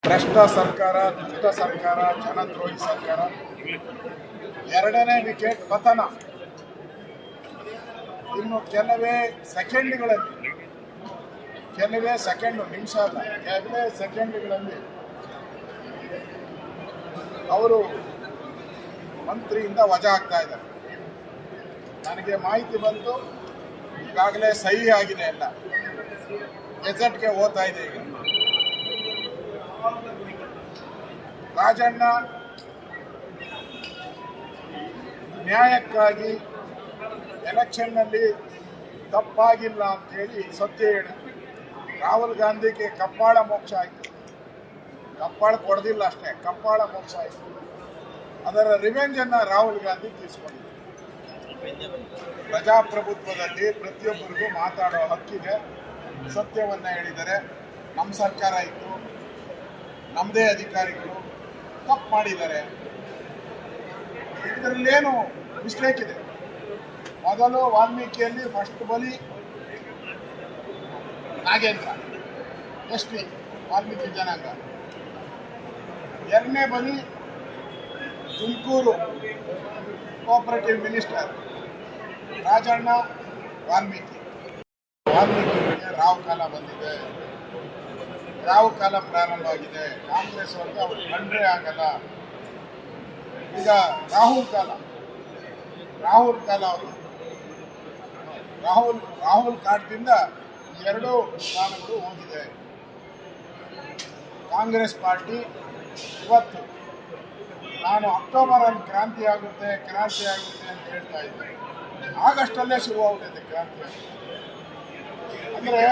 ಭ್ರಷ್ಟ ಸರ್ಕಾರ, ದುಷ್ಟ ಸರ್ಕಾರ, ಜನದ್ರೋಹಿ ಸರ್ಕಾರ. ಎರಡನೇ ವಿಕೆಟ್ ಪತನ. ಇನ್ನು ಕೆಲವೇ ನಿಮಿಷ ಅಲ್ಲ, ಕೆಲವೇ ಸೆಕೆಂಡ್ಗಳಲ್ಲಿ ಅವರು ಮಂತ್ರಿಯಿಂದ ವಜಾ ಆಗ್ತಾ ಇದ್ದಾರೆ. ನನಗೆ ಮಾಹಿತಿ ಬಂತು, ಈಗಾಗಲೇ ಸಹಿ ಆಗಿದೆ, ಎಲ್ಲ ಗೆಜೆಟ್ಗೆ ಹೋಗ್ತಾ ಇದೆ. ಈಗ ರಾಜಣ್ಣ ನ್ಯಾಯಕ್ಕಾಗಿ ಎಲೆಕ್ಷನ್ನಲ್ಲಿ ತಪ್ಪಾಗಿಲ್ಲ ಅಂತೇಳಿ ಸತ್ಯ ಹೇಳಿದ್ರು. ರಾಹುಲ್ ಗಾಂಧಿಗೆ ಕಪ್ಪಾಳ ಮೋಕ್ಷ ಆಯಿತು. ಕಪ್ಪಾಳ ಕೊಡದಿಲ್ಲ ಅಷ್ಟೇ, ಕಪ್ಪಾಳ ಮೋಕ್ಷ ಆಯಿತು. ಅದರ ರಿವೆಂಜನ್ನು ರಾಹುಲ್ ಗಾಂಧಿ ತೀರಿಸಿಕೊಂಡಿದ್ದಾರೆ. ಪ್ರಜಾಪ್ರಭುತ್ವದಲ್ಲಿ ಪ್ರತಿಯೊಬ್ಬರಿಗೂ ಮಾತಾಡೋ ಹಕ್ಕಿದೆ. ಸತ್ಯವನ್ನು ಹೇಳಿದರೆ ನಮ್ಮ ಸರ್ಕಾರ ಇತ್ತು, ನಮ್ಮದೇ ಅಧಿಕಾರಿಗಳು ತಪ್ಪು ಮಾಡಿದ್ದಾರೆ, ಇದರಲ್ಲೇನು ಮಿಸ್ಟೇಕ್ ಇದೆ. ಮೊದಲು ವಾಲ್ಮೀಕಿಯಲ್ಲಿ ಫಸ್ಟ್ ಬಲಿ ನಾಗೇಂದ್ರ, ಎಸ್.ಟಿ. ವಾಲ್ಮೀಕಿ ಜನಾಂಗ. ಎರಡನೇ ಬಲಿ ತುಮಕೂರು ಕೋಆಪರೇಟಿವ್ ಮಿನಿಸ್ಟರ್ ರಾಜಣ್ಣ ವಾಲ್ಮೀಕಿಗಳಿಗೆ ರಾವ್ ಕಾಲ ಬಂದಿದೆ, ರಾವ್ ಕಾಲ ಪ್ರಾರಂಭ ಆಗಿದೆ. ಕಾಂಗ್ರೆಸ್ ಅವ್ರಿಗೆ ಅವ್ರು ಕಂಡ್ರೆ ಆಗಲ್ಲ. ಈಗ ರಾಹುಲ್ ಕಾಲ ಅವರು ರಾಹುಲ್ ಕಾಲದಿಂದ ಎರಡೂ ಸ್ಥಾನಗಳು ಹೋಗಿದೆ. ಕಾಂಗ್ರೆಸ್ ಪಾರ್ಟಿ ಇವತ್ತು ನಾನು ಅಕ್ಟೋಬರಲ್ಲಿ ಕ್ರಾಂತಿ ಆಗುತ್ತೆ ಅಂತ ಹೇಳ್ತಾ ಇದ್ದೆ. ಆಗಸ್ಟಲ್ಲೇ ಶುರುವಾಗುತ್ತೆ ಕ್ರಾಂತಿ. ಅಂದರೆ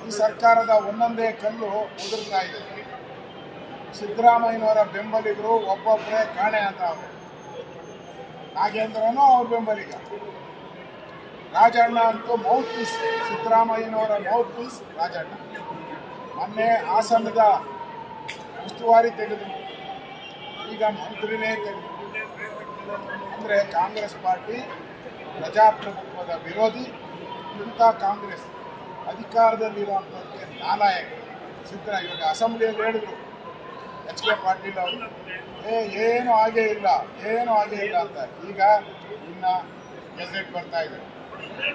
ಈ ಸರ್ಕಾರದ ಒಂದೊಂದೇ ಕಲ್ಲು ಉದುರ್ತಾ ಇದೆ. ಸಿದ್ದರಾಮಯ್ಯನವರ ಬೆಂಬಲಿಗರು ಒಬ್ಬೊಬ್ಬರೇ ಕಾಣೆ ಅಂತ ಅವರು. ನಾಗೇಂದ್ರನೂ ಅವ್ರ ಬೆಂಬಲಿಗ. ರಾಜಣ್ಣ ಅಂತೂ ಮೌತ್ ಪೀಸ್, ಸಿದ್ದರಾಮಯ್ಯನವರ ಮೌತ್ ಪೀಸ್ ರಾಜಣ್ಣ. ಮೊನ್ನೆ ಹಾಸನದ ಉಸ್ತುವಾರಿ ತೆಗೆದು, ಈಗ ಮಂತ್ರಿನೇ ತೆಗೆದು. ಅಂದರೆ ಕಾಂಗ್ರೆಸ್ ಪಾರ್ಟಿ ಪ್ರಜಾಪ್ರಭುತ್ವದ ವಿರೋಧಿ. ಇಂಥ ಕಾಂಗ್ರೆಸ್ ಅಧಿಕಾರದಲ್ಲಿರುವಂಥದ್ದಕ್ಕೆ ನಾಲಾಯಕ. ಇವಾಗ ಅಸೆಂಬ್ಲಿಯಲ್ಲಿ ಹೇಳಿದ್ರು ಎಚ್.ಕೆ. ಪಾಟೀಲ್ ಅವರು, ಏನೂ ಆಗೇ ಇಲ್ಲ ಅಂತ. ಈಗ ಇನ್ನು ಗೆಜೆಟ್ ಬರ್ತಾ ಇದೆ,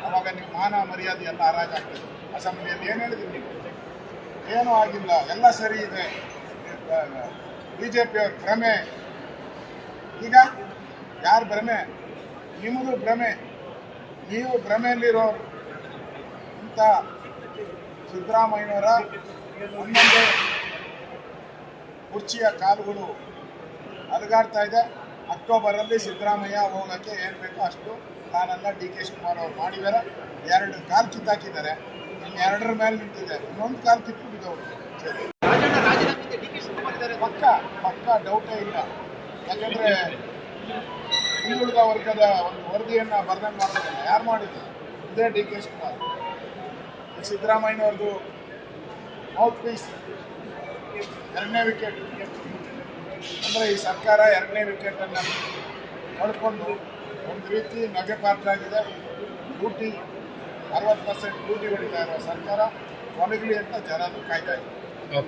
ಅವಾಗ ನಿಮ್ಮ ಮಾನ ಮರ್ಯಾದೆ ಎಲ್ಲ ಹರಾಜಾಗ್ತದೆ. ಅಸೆಂಬ್ಲಿಯಲ್ಲಿ ಏನು ಹೇಳಿದ್ರು ನೀವು? ಏನೂ ಆಗಿಲ್ಲ, ಎಲ್ಲ ಸರಿ ಇದೆ. BJP ಅವ್ರ ಭ್ರಮೆ. ಈಗ ಯಾರು ಭ್ರಮೆ? ನಿಮ್ಮದು ಭ್ರಮೆ. ನೀವು ಭ್ರಮೆಯಲ್ಲಿರೋರು. ಇಂಥ ಸಿದ್ದರಾಮಯ್ಯನವರ ಒಂದೊಂದೇ ಕುರ್ಚಿಯ ಕಾಲುಗಳು ಅಲುಗಾಡ್ತಾ ಇದೆ. ಅಕ್ಟೋಬರಲ್ಲಿ ಸಿದ್ದರಾಮಯ್ಯ ಹೋಗೋಕ್ಕೆ ಏನು ಬೇಕೋ ಅಷ್ಟು ಪ್ಲಾನನ್ನು DK ಶಿವಕುಮಾರ್ ಅವರು ಮಾಡಿದ್ದಾರೆ. 2 ಕಾಲು ಕಿತ್ತಾಕಿದ್ದಾರೆ, ಇನ್ನು 2ರ ಮೇಲೆ ನಿಂತಿದೆ. ಇನ್ನೊಂದು ಕಾಲು ಕಿತ್ತು ಬಿದ್ದವರು. ಪಕ್ಕ ಡೌಟೇ ಇಲ್ಲ. ಯಾಕಂದರೆ ಹಿಂದುಳಿದ ವರ್ಗದ ಒಂದು ವರದಿಯನ್ನು ಬರ್ದಂಗೆ ಮಾಡೋದಿಲ್ಲ. ಯಾರು ಮಾಡಿದ್ರು? ಇದೇ DK ಶಿವಕುಮಾರ್. ಸಿದ್ದರಾಮಯ್ಯನವ್ರದ್ದು ಮೌತ್ ಪೀಸ್ 2ನೇ ವಿಕೆಟ್. ಅಂದರೆ ಈ ಸರ್ಕಾರ 2ನೇ ವಿಕೆಟನ್ನು ಕಳ್ಕೊಂಡು ಒಂದು ರೀತಿ ನಗೆ ಪಾತ್ರವಾಗಿದೆ. 60% ಡ್ಯೂಟಿ ಹೊಡಿತಾ ಇರುವ ಸರ್ಕಾರ ಕೊನೆಗಲಿ ಅಂತ ಜನರು ಕಾಯ್ತಾ ಇದ್ದಾರೆ.